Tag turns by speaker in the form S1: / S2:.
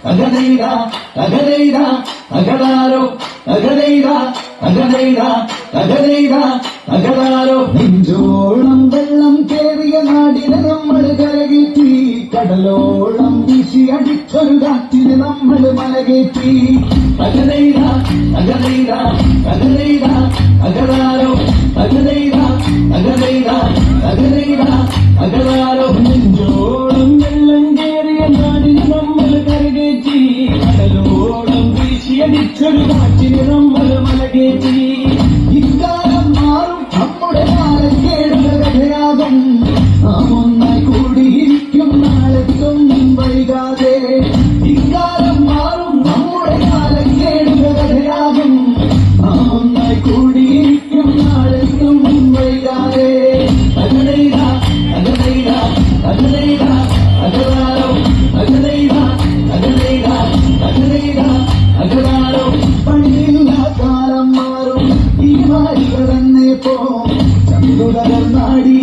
S1: അകനെയ്ത അകനെയ്ത അകതാരോ അകനെയ്ത അകനെയ്ത അകനെയ്ത അകതാരോ നെഞ്ചോളം വെള്ളം കേറിയ നാടിനെ നമ്മൾ കരകേറ്റി കടലോളം വീശി അടിച്ചൊരു കാറ്റിന് നമ്മൾ മലകേറ്റി അകനെയ്ത അകനെയ്ത അകനെയ്ത അകതാരോ അകനെയ്ത അകനെയ്ത അകനെയ്ത അകതാരോ നെഞ്ചോളം വെള്ളം കേറിയ നാടിന് നമ്മൾ കരകേറ്റി കടലോളം വീശി അടിച്ചൊരു കാറ്റിന് നമ്മൾ മലകേറ്റി ഇക്കാലം മാറും നമ്മുടെ കാലം കേടുന്ന കഥയാകും നാം ഒന്നായി കൂടിയിരിക്കും നാളെത്തും വൈകാതെ ഇക്കാലം മാറും നമ്മുടെ കാലം കേടുന്ന കഥയാകും നാം ഒന്നായി കൂടിയിരിക്കും നാളെത്തും വൈകാതെ അകനെയ്ത അകനെയ്ത അകനെയ്ത അകതാരോ അകനെയ്ത അകനെയ്ത അകനെയ്ത അകതാരോ പണിയില്ല കാലം മാറും ഈ മാരി കടന്നേ പോ ചന്തുകർ നാടി